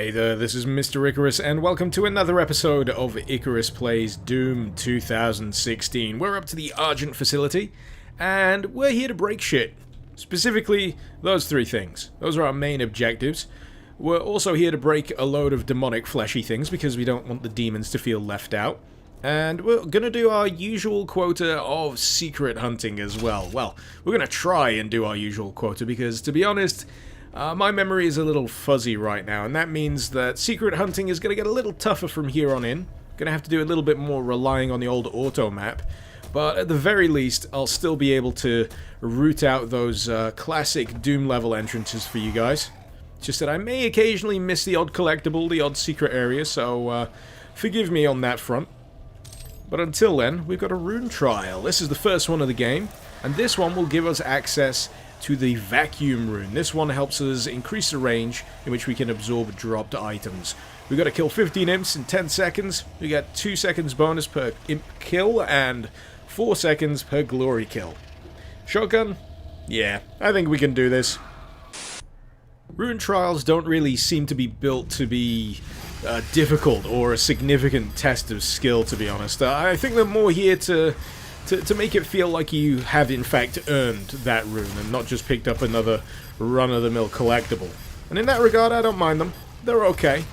Hey there, this is Mr. Icarus, and welcome to another episode of Icarus Plays Doom 2016. We're up to the Argent facility, and we're here to break shit. Specifically, those three things. Those are our main objectives. We're also here to break a load of demonic fleshy things, because we don't want the demons to feel left out. And we're gonna do our usual quota of secret hunting as well. Well, we're gonna try and do our usual quota, because, to be honest, my memory is a little fuzzy right now, and that means that secret hunting is going to get a little tougher from here on in. Going to have to do a little bit more relying on the old auto map, but at the very least, I'll still be able to root out those classic Doom level entrances for you guys. Just that I may occasionally miss the odd collectible, the odd secret area, so forgive me on that front. But until then, we've got a rune trial. This is the first one of the game, and this one will give us access to the vacuum rune. This one helps us increase the range in which we can absorb dropped items. We've got to kill 15 imps in 10 seconds. We get 2 seconds bonus per imp kill and 4 seconds per glory kill. Shotgun? Yeah, I think we can do this. Rune trials don't really seem to be built to be difficult or a significant test of skill, to be honest. I think they're more here to make it feel like you have in fact earned that rune and not just picked up another run-of-the-mill collectible. And in that regard, I don't mind them. They're okay.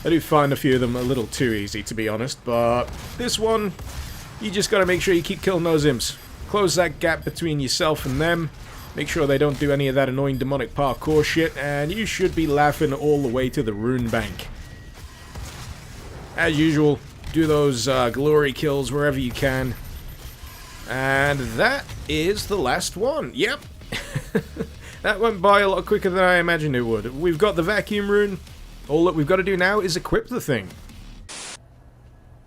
I do find a few of them a little too easy, to be honest, but this one, you just gotta make sure you keep killing those imps. Close that gap between yourself and them, make sure they don't do any of that annoying demonic parkour shit, and you should be laughing all the way to the rune bank. As usual, do those glory kills wherever you can. And that is the last one. Yep. That went by a lot quicker than I imagined it would. We've got the vacuum rune. All that we've got to do now is equip the thing.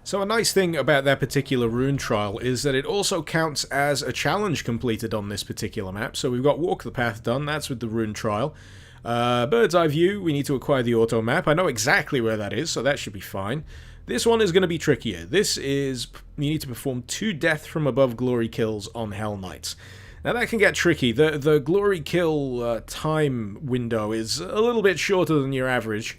So a nice thing about that particular rune trial is that it also counts as a challenge completed on this particular map. So we've got Walk the Path done. That's with the rune trial. Bird's Eye View, we need to acquire the auto map. I know exactly where that is, so that should be fine. This one is going to be trickier. This is, you need to perform 2 death from above glory kills on Hell Knights. Now that can get tricky. The glory kill time window is a little bit shorter than your average,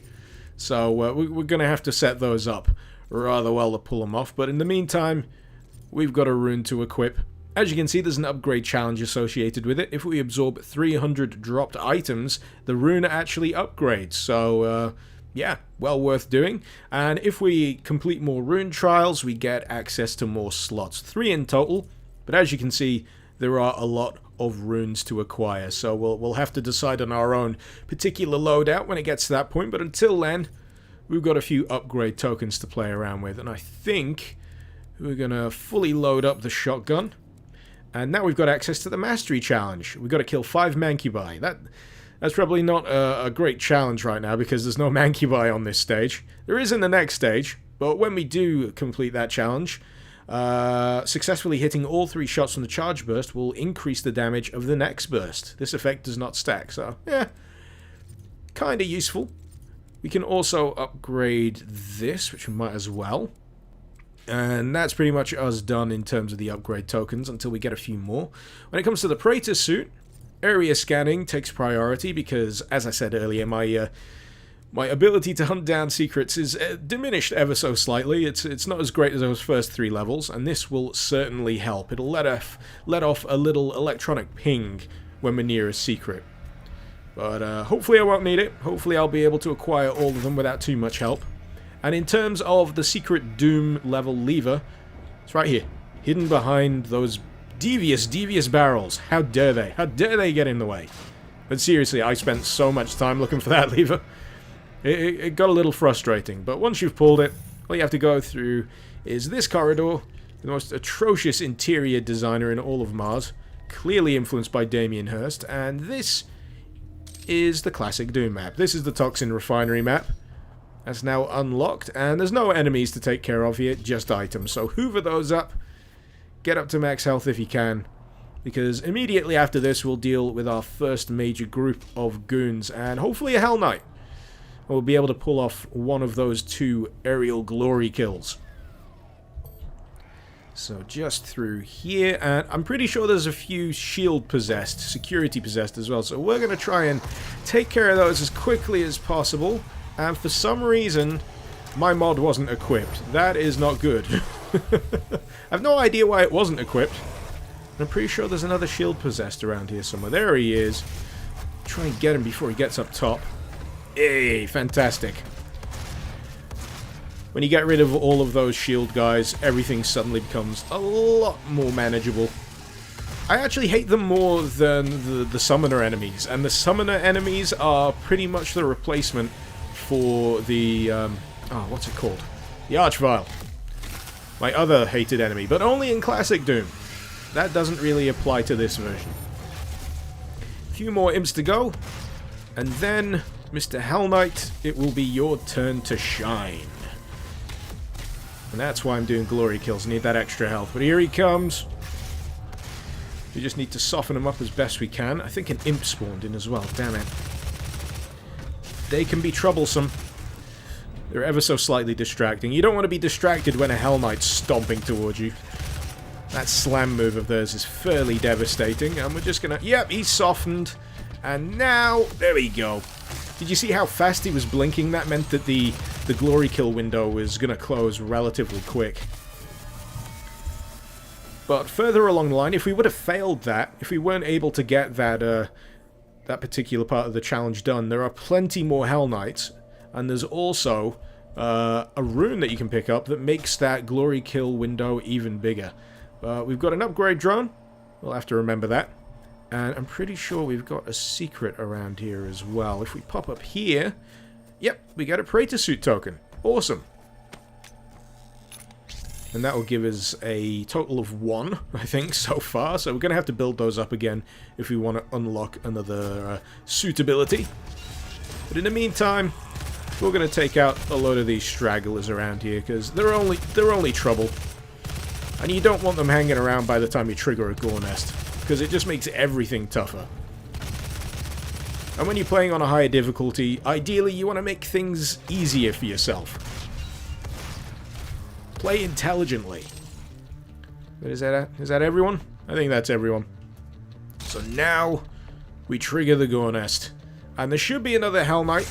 so we're going to have to set those up rather well to pull them off. But in the meantime, we've got a rune to equip. As you can see, there's an upgrade challenge associated with it. If we absorb 300 dropped items, the rune actually upgrades, so yeah, well worth doing. And if we complete more rune trials, we get access to more slots. 3 in total, but as you can see, there are a lot of runes to acquire, so we'll have to decide on our own particular loadout when it gets to that point. But until then, we've got a few upgrade tokens to play around with, and I think we're gonna fully load up the shotgun. And now we've got access to the mastery challenge. We've got to kill 5 mancubi. That's probably not a great challenge right now because there's no mancubi on this stage. There is in the next stage, but when we do complete that challenge, successfully hitting all 3 shots from the charge burst will increase the damage of the next burst. This effect does not stack, so yeah, kind of useful. We can also upgrade this, which we might as well. And that's pretty much us done in terms of the upgrade tokens until we get a few more. When it comes to the Praetor suit, area scanning takes priority because, as I said earlier, my ability to hunt down secrets is diminished ever so slightly. It's not as great as those first 3 levels, and this will certainly help. It'll let off a little electronic ping when we're near a secret. But hopefully I won't need it. Hopefully I'll be able to acquire all of them without too much help. And in terms of the secret Doom level lever, it's right here, hidden behind those devious barrels. How dare they? How dare they get in the way? But seriously, I spent so much time looking for that lever. It got a little frustrating, but once you've pulled it, all you have to go through is this corridor, the most atrocious interior designer in all of Mars, clearly influenced by Damien Hirst, and this is the classic Doom map. This is the Toxin Refinery map. That's now unlocked, and there's no enemies to take care of here, just items. So hoover those up, get up to max health if you can, because immediately after this we'll deal with our first major group of goons, and hopefully a Hell Knight. We'll be able to pull off one of those 2 aerial glory kills. So just through here, and I'm pretty sure there's a few shield possessed, security possessed as well, so we're going to try and take care of those as quickly as possible. And for some reason, my mod wasn't equipped. That is not good. I have no idea why it wasn't equipped. I'm pretty sure there's another shield possessed around here somewhere. There he is. Try and get him before he gets up top. Hey, fantastic. When you get rid of all of those shield guys, everything suddenly becomes a lot more manageable. I actually hate them more than the summoner enemies. And the summoner enemies are pretty much the replacement for the... what's it called? The Archvile. My other hated enemy, but only in Classic Doom. That doesn't really apply to this version. A few more imps to go. And then, Mr. Hell Knight, it will be your turn to shine. And that's why I'm doing glory kills. I need that extra health. But here he comes. We just need to soften him up as best we can. I think an imp spawned in as well. Damn it. They can be troublesome. They're ever so slightly distracting. You don't want to be distracted when a Hell Knight's stomping towards you. That slam move of theirs is fairly devastating. And we're just gonna... Yep, he's softened. And now... There we go. Did you see how fast he was blinking? That meant that the glory kill window was going to close relatively quick. But further along the line, if we would have failed that, if we weren't able to get that that particular part of the challenge done, there are plenty more Hell Knights, and there's also a rune that you can pick up that makes that glory kill window even bigger. But we've got an upgrade drone. We'll have to remember that. And I'm pretty sure we've got a secret around here as well. If we pop up here... Yep, we got a Praetor Suit token. Awesome. And that will give us a total of 1, I think, so far. So we're going to have to build those up again if we want to unlock another suitability. But in the meantime, we're going to take out a load of these stragglers around here, because they're only trouble. And you don't want them hanging around by the time you trigger a Gore Nest, because it just makes everything tougher. And when you're playing on a higher difficulty, ideally you want to make things easier for yourself. Play intelligently. But is that everyone? I think that's everyone. So now we trigger the Gore Nest. And there should be another Hell Knight.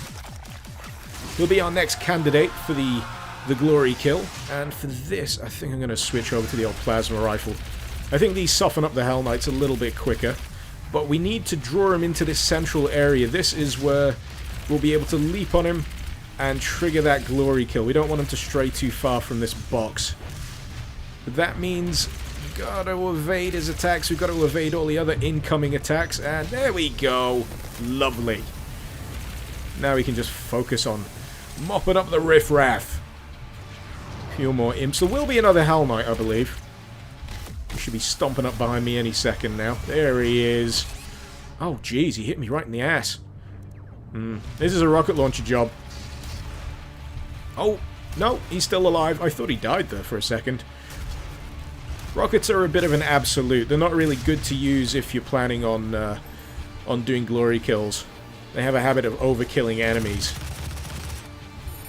He'll be our next candidate for the glory kill. And for this, I think I'm going to switch over to the old plasma rifle. I think these soften up the Hell Knights a little bit quicker. But we need to draw him into this central area. This is where we'll be able to leap on him and trigger that glory kill. We don't want him to stray too far from this box. But that means we've got to evade his attacks. We've got to evade all the other incoming attacks. And there we go. Lovely. Now we can just focus on mopping up the riffraff. A few more imps. There will be another Hell Knight, I believe. He should be stomping up behind me any second now. There he is. Oh, jeez, he hit me right in the ass. This is a rocket launcher job. Oh, no, he's still alive. I thought he died there for a second. Rockets are a bit of an absolute. They're not really good to use if you're planning on doing glory kills. They have a habit of overkilling enemies.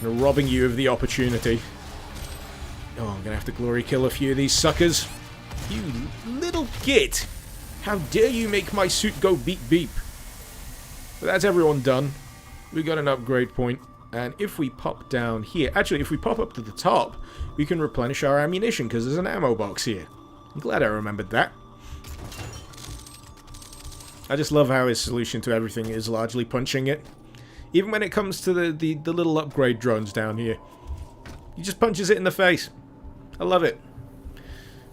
And robbing you of the opportunity. Oh, I'm going to have to glory kill a few of these suckers. You little git! How dare you make my suit go beep beep? But that's everyone done. We got an upgrade point. And if we pop down here... Actually, if we pop up to the top, we can replenish our ammunition, because there's an ammo box here. I'm glad I remembered that. I just love how his solution to everything is largely punching it. Even when it comes to the little upgrade drones down here. He just punches it in the face. I love it.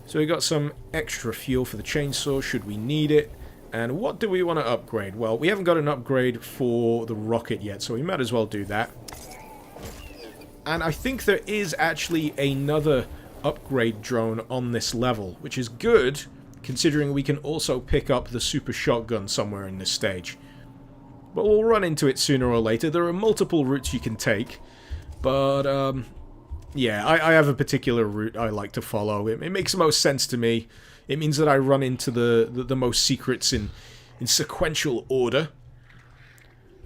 So we got some extra fuel for the chainsaw, should we need it. And what do we want to upgrade? Well, we haven't got an upgrade for the rocket yet, so we might as well do that. And I think there is actually another upgrade drone on this level, which is good, considering we can also pick up the super shotgun somewhere in this stage. But we'll run into it sooner or later. There are multiple routes you can take, but yeah, I have a particular route I like to follow. It makes the most sense to me. It means that I run into the most secrets in sequential order.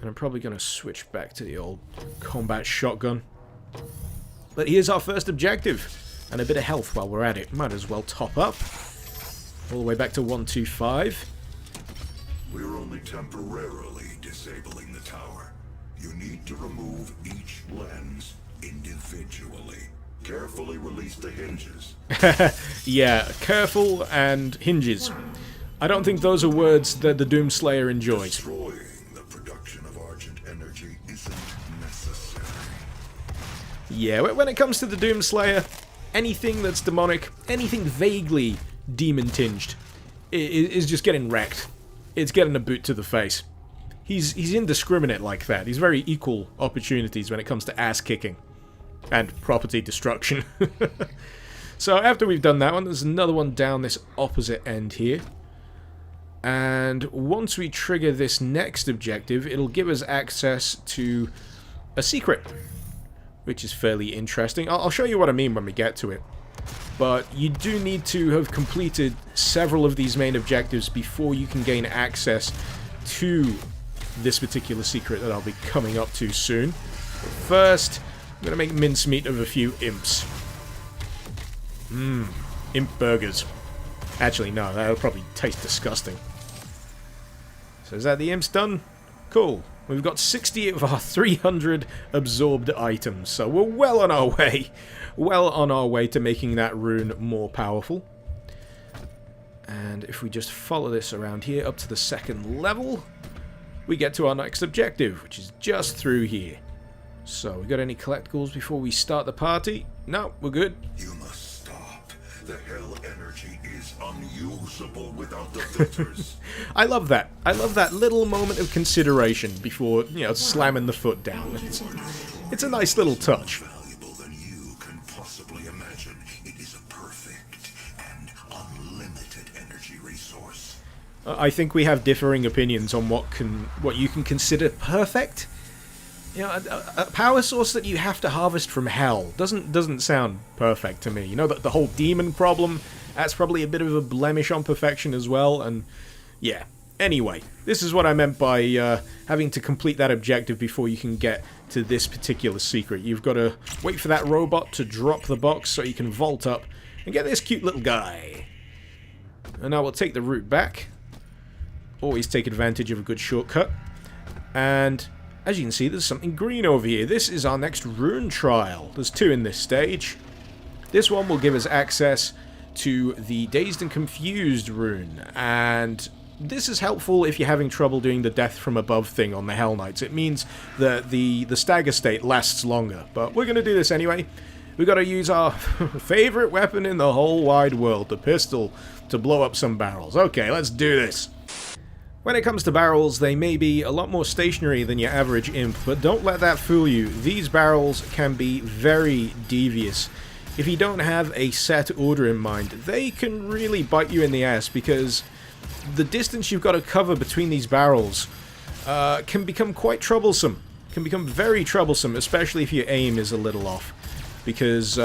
And I'm probably going to switch back to the old combat shotgun. But here's our first objective. And a bit of health while we're at it. Might as well top up. All the way back to 125. We're only temporarily disabling the tower. You need to remove each lens individually. Carefully release the hinges. Yeah, careful and hinges. I don't think those are words that the Doomslayer enjoys. Destroying the production of Argent energy isn't necessary. Yeah, when it comes to the Doomslayer, anything that's demonic, anything vaguely demon-tinged, is just getting wrecked. It's getting a boot to the face. He's indiscriminate like that. He's very equal opportunities when it comes to ass-kicking. And property destruction. So after we've done that one, there's another one down this opposite end here. And once we trigger this next objective, it'll give us access to a secret, which is fairly interesting. I'll show you what I mean when we get to it. But you do need to have completed several of these main objectives before you can gain access to this particular secret that I'll be coming up to soon. But first, I'm going to make mincemeat of a few imps. Imp burgers. Actually, no, that'll probably taste disgusting. So is that the imps done? Cool. We've got 60 of our 300 absorbed items, so we're well on our way. Well on our way to making that rune more powerful. And if we just follow this around here up to the second level, we get to our next objective, which is just through here. So, we got any collectibles before we start the party? No, we're good. You must stop. The hell energy is unusable without the filters. I love that. I love that little moment of consideration before, slamming the foot down. It's a nice little touch. More valuable than you can possibly imagine. It is a perfect and unlimited energy resource. I think we have differing opinions on what you can consider perfect. A power source that you have to harvest from hell doesn't sound perfect to me. The whole demon problem, that's probably a bit of a blemish on perfection as well, and yeah. Anyway, this is what I meant by having to complete that objective before you can get to this particular secret. You've got to wait for that robot to drop the box so you can vault up and get this cute little guy. And now we'll take the route back. Always take advantage of a good shortcut. And as you can see, there's something green over here. This is our next rune trial. There's 2 in this stage. This one will give us access to the Dazed and Confused rune. And this is helpful if you're having trouble doing the death from above thing on the Hell Knights. It means that the stagger state lasts longer. But we're going to do this anyway. We've got to use our favorite weapon in the whole wide world, the pistol, to blow up some barrels. Okay, let's do this. When it comes to barrels, they may be a lot more stationary than your average imp, but don't let that fool you. These barrels can be very devious. If you don't have a set order in mind, they can really bite you in the ass, because the distance you've got to cover between these barrels can become quite troublesome. Can become very troublesome, especially if your aim is a little off. Because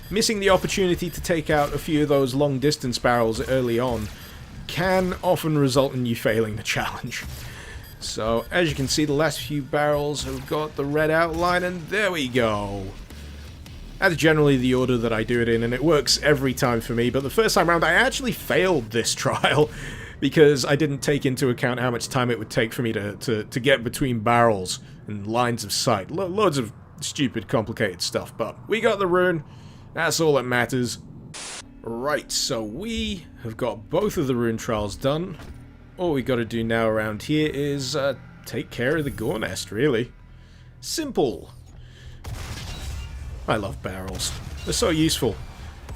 missing the opportunity to take out a few of those long distance barrels early on can often result in you failing the challenge. So, as you can see, the last few barrels have got the red outline, and there we go. That's generally the order that I do it in, and it works every time for me, but the first time around I actually failed this trial because I didn't take into account how much time it would take for me to get between barrels and lines of sight. Loads of stupid, complicated stuff, but we got the rune. That's all that matters. Right, so we have got both of the rune trials done. All we got to do now around here is take care of the gore nest, really. Simple. I love barrels. They're so useful.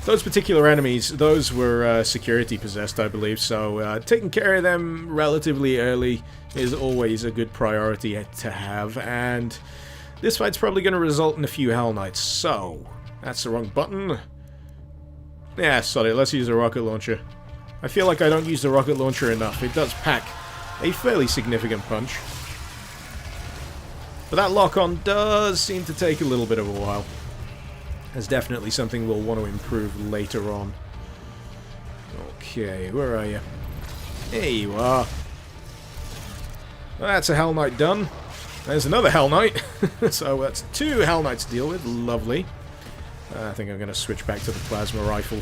Those particular enemies, those were security possessed, I believe, so taking care of them relatively early is always a good priority to have, and this fight's probably going to result in a few Hell Knights, so that's the wrong button. Yeah, sorry, let's use a rocket launcher. I feel like I don't use the rocket launcher enough. It does pack a fairly significant punch. But that lock-on does seem to take a little bit of a while. That's definitely something we'll want to improve later on. Okay, where are you? There you are. That's a Hell Knight done. There's another Hell Knight. So that's 2 Hell Knights to deal with. Lovely. I think I'm going to switch back to the plasma rifle.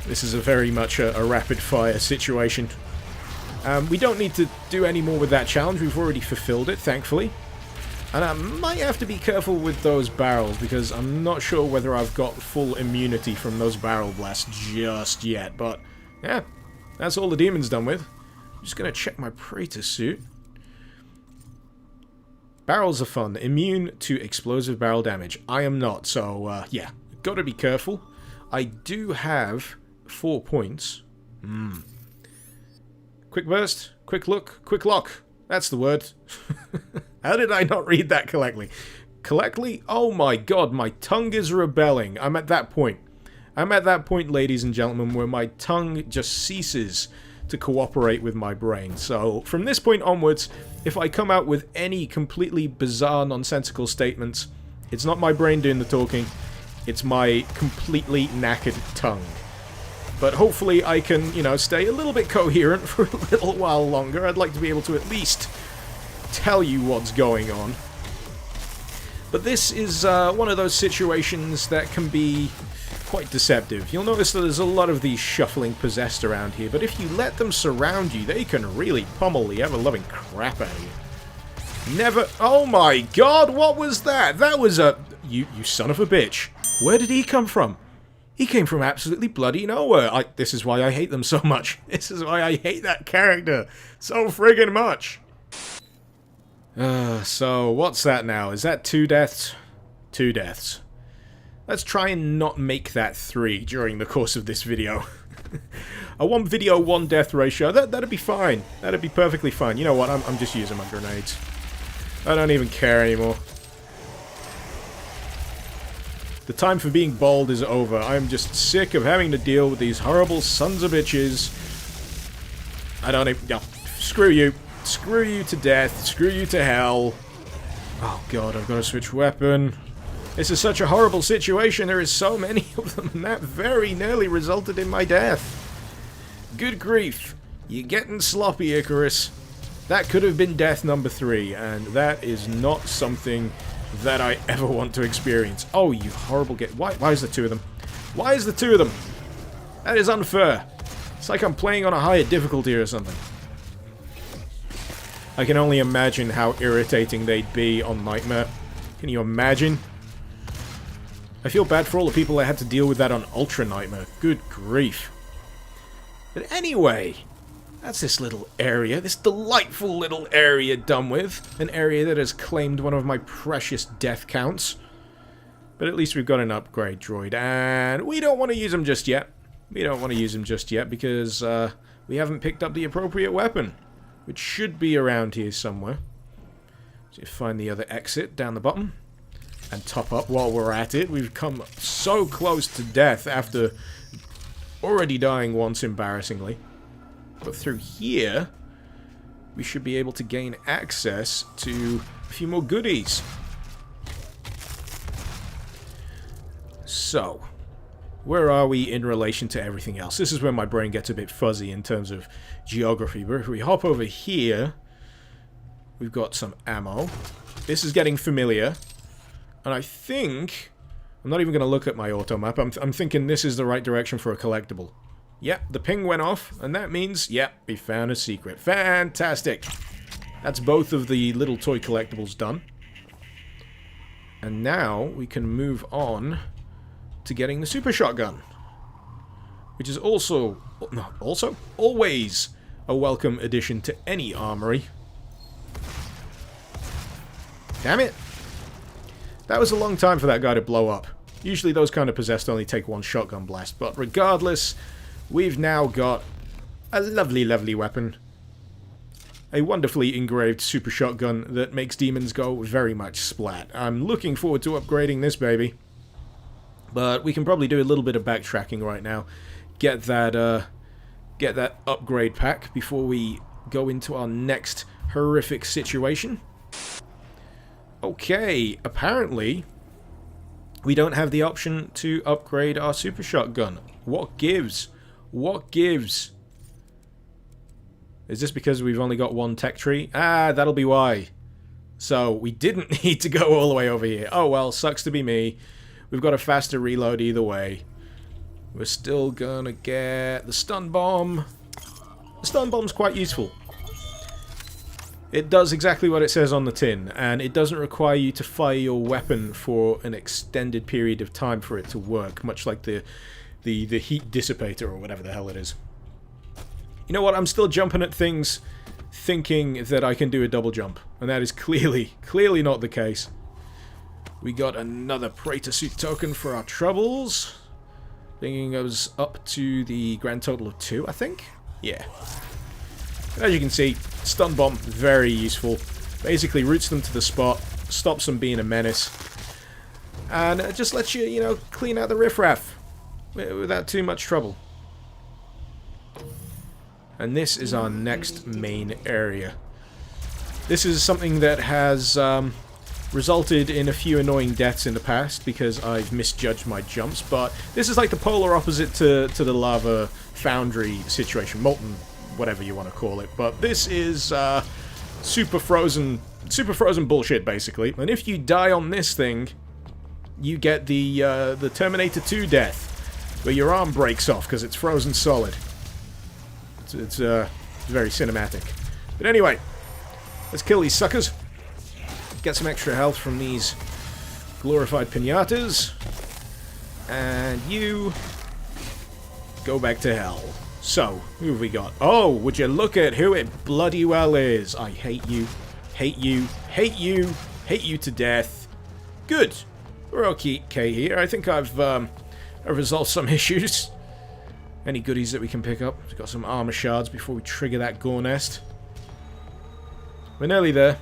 This is very much a rapid-fire situation. We don't need to do any more with that challenge. We've already fulfilled it, thankfully. And I might have to be careful with those barrels, because I'm not sure whether I've got full immunity from those barrel blasts just yet. But, yeah, that's all the demon's done with. I'm just going to check my Praetor suit. Barrels are fun. Immune to explosive barrel damage. I am not, so, yeah. Gotta be careful. I do have 4 points. Quick burst, quick look, quick lock. That's the word. How did I not read that correctly? Correctly? Oh my god, my tongue is rebelling. I'm at that point. I'm at that point, ladies and gentlemen, where my tongue just ceases to cooperate with my brain. So, from this point onwards, if I come out with any completely bizarre, nonsensical statements, it's not my brain doing the talking, it's my completely knackered tongue. But hopefully I can, you know, stay a little bit coherent for a little while longer. I'd like to be able to at least tell you what's going on. But this is one of those situations that can be quite deceptive. You'll notice that there's a lot of these shuffling possessed around here, but if you let them surround you, they can really pummel the ever-loving crap out of you. Never... Oh my god, what was that? That was a... You son of a bitch. Where did he come from? He came from absolutely bloody nowhere. This is why I hate them so much. This is why I hate that character so friggin' much. So, what's that now? Is that 2 deaths? 2 deaths. Let's try and not make that 3 during the course of this video. A 1 video, 1 death ratio. That'd be fine. That'd be perfectly fine. You know what? I'm just using my grenades. I don't even care anymore. The time for being bold is over. I'm just sick of having to deal with these horrible sons of bitches. I don't even... No, screw you. Screw you to death. Screw you to hell. Oh god, I've got to switch weapon. This is such a horrible situation. There is so many of them, and that very nearly resulted in my death. Good grief. You're getting sloppy, Icarus. That could have been death number 3, and that is not something that I ever want to experience. Oh, you horrible Why is there 2 of them? Why is there 2 of them? That is unfair. It's like I'm playing on a higher difficulty or something. I can only imagine how irritating they'd be on Nightmare. Can you imagine? I feel bad for all the people that had to deal with that on Ultra Nightmare. Good grief. But anyway, that's this little area, this delightful little area done with. An area that has claimed one of my precious death counts. But at least we've got an upgrade droid, and we don't want to use him just yet. We don't want to use him just yet because we haven't picked up the appropriate weapon, which should be around here somewhere. So find the other exit down the bottom and top up while we're at it. We've come so close to death after already dying once embarrassingly. But through here, we should be able to gain access to a few more goodies. So, where are we in relation to everything else? This is where my brain gets a bit fuzzy in terms of geography. But if we hop over here, we've got some ammo. This is getting familiar. And I think... I'm not even going to look at my auto map. I'm thinking this is the right direction for a collectible. Yep, the ping went off, and that means, yep, we found a secret. Fantastic! That's both of the little toy collectibles done. And now we can move on to getting the super shotgun. Which is also always a welcome addition to any armory. Damn it! That was a long time for that guy to blow up. Usually those kind of possessed only take 1 shotgun blast, but regardless, we've now got a lovely, lovely weapon. A wonderfully engraved super shotgun that makes demons go very much splat. I'm looking forward to upgrading this baby. But we can probably do a little bit of backtracking right now. Get that upgrade pack before we go into our next horrific situation. Okay, apparently we don't have the option to upgrade our super shotgun. What gives? What gives? Is this because we've only got 1 tech tree? Ah, that'll be why. So, we didn't need to go all the way over here. Oh well, sucks to be me. We've got a faster reload either way. We're still gonna get the stun bomb. stun bomb's quite useful. It does exactly what it says on the tin, and it doesn't require you to fire your weapon for an extended period of time for it to work, much like the heat dissipator or whatever the hell it is. You know what? I'm still jumping at things thinking that I can do a double jump, and that is clearly not the case. We got another Praetor Suit token for our troubles, bringing us up to the grand total of 2, I think? Yeah. As you can see, stun bomb, very useful. Basically roots them to the spot, stops them being a menace, and it just lets you, you know, clean out the riffraff without too much trouble. And this is our next main area. This is something that has resulted in a few annoying deaths in the past because I've misjudged my jumps, but this is like the polar opposite to the lava foundry situation, molten, whatever you want to call it. But this is super frozen bullshit, basically. And if you die on this thing, you get the Terminator 2 death, where your arm breaks off because it's frozen solid. It's very cinematic. But anyway, let's kill these suckers. Get some extra health from these glorified pinatas. And you go back to hell. So, who have we got? Oh, would you look at who it bloody well is. I hate you. Hate you. Hate you. Hate you to death. Good. We're okay here. I think I've resolved some issues. Any goodies that we can pick up? We've got some armor shards before we trigger that gore nest. We're nearly there.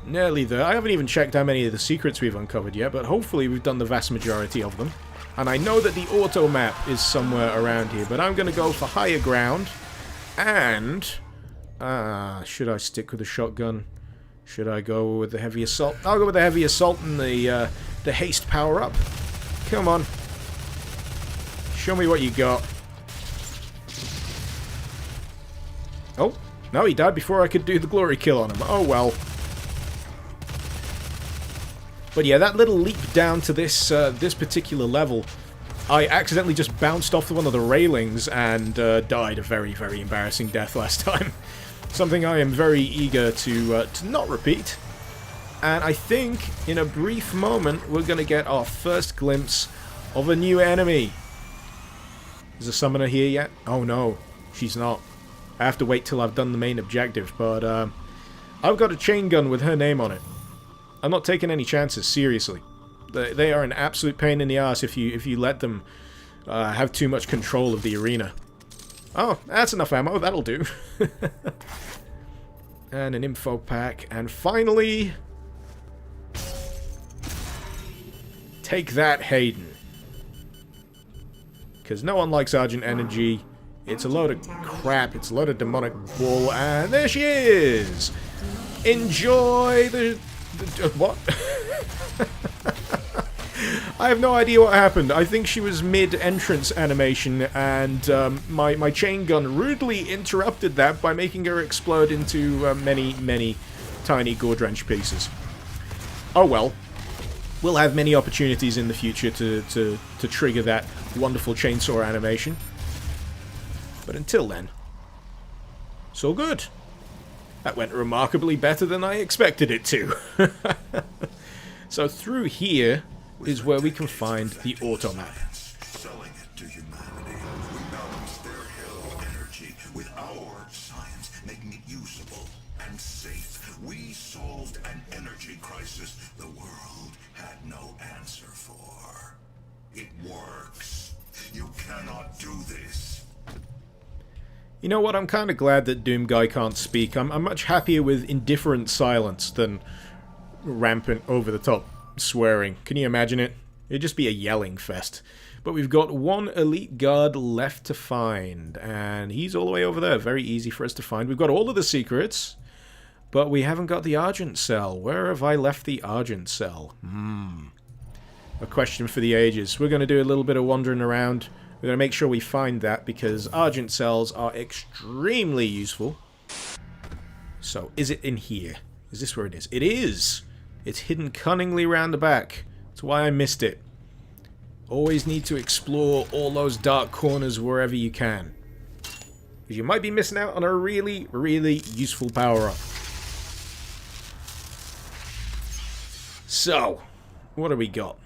Nearly there. I haven't even checked how many of the secrets we've uncovered yet, but hopefully we've done the vast majority of them. And I know that the auto map is somewhere around here, but I'm going to go for higher ground. And should I stick with the shotgun? Should I go with the heavy assault? I'll go with the heavy assault and the haste power up. Come on. Show me what you got. Oh, no, he died before I could do the glory kill on him. Oh, well. But yeah, that little leap down to this this particular level, I accidentally just bounced off one of the railings and died a very, very embarrassing death last time. Something I am very eager to not repeat. And I think, in a brief moment, we're going to get our first glimpse of a new enemy. Is the summoner here yet? Oh no, she's not. I have to wait till I've done the main objective, but I've got a chain gun with her name on it. I'm not taking any chances, seriously. They are an absolute pain in the ass if you let them have too much control of the arena. Oh, that's enough ammo, that'll do. And an info pack, and finally... Take that, Hayden. Because no one likes Argent energy. It's a load of crap, it's a load of demonic bull, and there she is! Enjoy the what? I have no idea what happened. I think she was mid-entrance animation, and my chain gun rudely interrupted that by making her explode into many tiny gore-drenched pieces. Oh well. We'll have many opportunities in the future to trigger that wonderful chainsaw animation. But until then, so good. That went remarkably better than I expected it to. So through here is where we can find the auto map. Selling it to humanity. We balance their hell energy with our science, making it usable and safe. We solved an energy crisis the world had no answer for. It works. You cannot do this. You know what, I'm kind of glad that Doom Guy can't speak. I'm much happier with indifferent silence than rampant, over-the-top swearing. Can you imagine it? It'd just be a yelling fest. But we've got one elite guard left to find, and he's all the way over there. Very easy for us to find. We've got all of the secrets, but we haven't got the Argent cell. Where have I left the Argent cell? A question for the ages. We're going to do a little bit of wandering around. We're going to make sure we find that, because Argent cells are extremely useful. So, is it in here? Is this where it is? It is! It's hidden cunningly round the back. That's why I missed it. Always need to explore all those dark corners wherever you can. because you might be missing out on a really, really useful power-up. So, what do we got?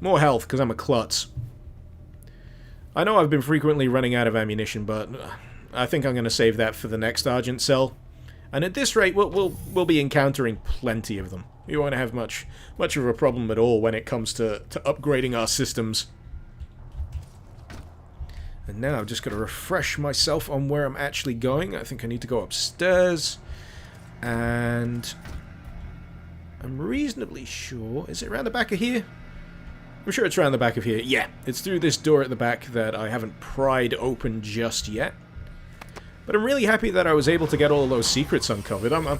More health, because I'm a klutz. I know I've been frequently running out of ammunition, but I think I'm going to save that for the next Argent cell. And at this rate, we'll be encountering plenty of them. We won't have much of a problem at all when it comes to upgrading our systems. And now I've just got to refresh myself on where I'm actually going. I think I need to go upstairs. And I'm reasonably sure... Is it around the back of here? I'm sure it's around the back of here. Yeah, it's through this door at the back that I haven't pried open just yet. But I'm really happy that I was able to get all of those secrets uncovered. I'm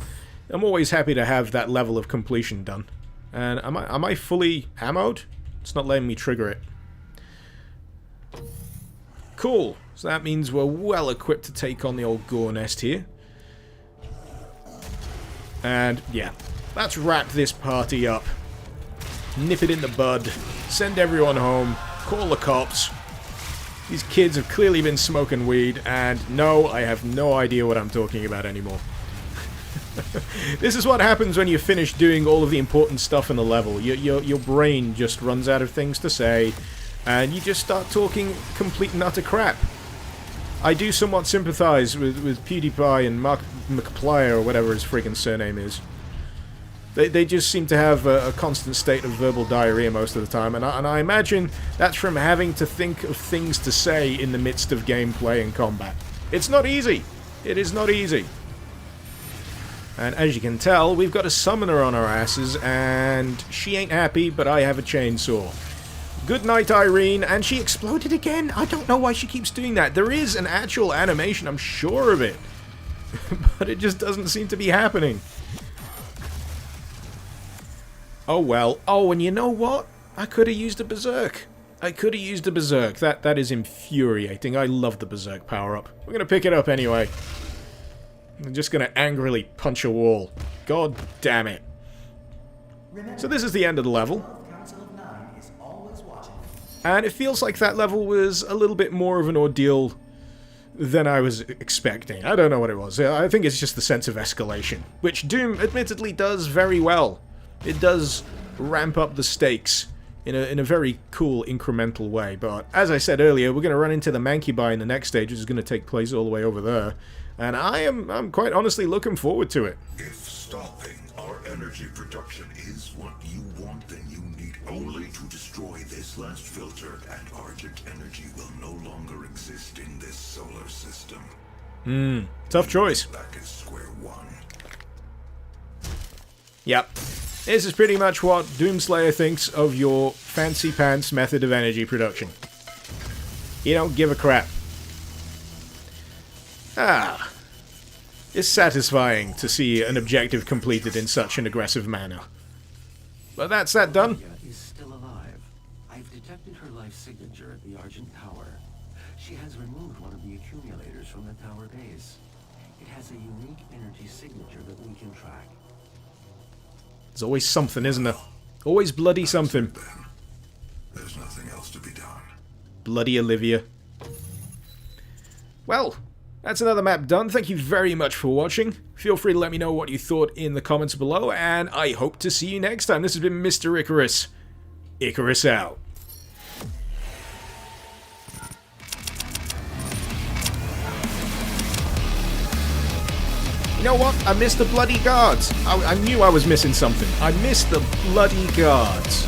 always happy to have that level of completion done. And am I fully ammoed? It's not letting me trigger it. Cool. So that means we're well equipped to take on the old gore nest here. And yeah, let's wrap this party up. Nip it in the bud. Send everyone home. Call the cops. These kids have clearly been smoking weed, and no, I have no idea what I'm talking about anymore. This is what happens when you finish doing all of the important stuff in the level. Your brain just runs out of things to say, and you just start talking complete and utter crap. I do somewhat sympathize with PewDiePie and Mark McPly, or whatever his friggin' surname is. They just seem to have a constant state of verbal diarrhea most of the time, and I imagine that's from having to think of things to say in the midst of gameplay and combat. It's not easy. It is not easy. And as you can tell, we've got a summoner on our asses, and she ain't happy, but I have a chainsaw. Good night, Irene, and she exploded again. I don't know why she keeps doing that. There is an actual animation, I'm sure of it. But it just doesn't seem to be happening. Oh well. Oh, and you know what? I could have used a berserk. I could have used a berserk. That is infuriating. I love the berserk power-up. We're going to pick it up anyway. I'm just going to angrily punch a wall. God damn it. So this is the end of the level. And it feels like that level was a little bit more of an ordeal than I was expecting. I don't know what it was. I think it's just the sense of escalation, which Doom admittedly does very well. It does ramp up the stakes in a very cool incremental way. But as I said earlier, we're going to run into the Mancubi in the next stage, which is going to take place all the way over there. And I'm quite honestly looking forward to it. If stopping our energy production is what you want, then you need only to destroy this last filter, and Argent energy will no longer exist in this solar system. Tough choice. Back at square one. Yep. This is pretty much what Doomslayer thinks of your fancy pants method of energy production. You don't give a crap. It's satisfying to see an objective completed in such an aggressive manner. But that's that done. Is still alive. I've detected her life signature at the Argent Tower. She has removed one of the accumulators from the tower base. It has a unique energy signature that we can track. There's always something, isn't there? Always bloody something. Then there's nothing else to be done. Bloody Olivia. Well, that's another map done. Thank you very much for watching. Feel free to let me know what you thought in the comments below, and I hope to see you next time. This has been Mr. Icarus. Icarus out. You know what? I missed the bloody guards. I knew I was missing something. I missed the bloody guards.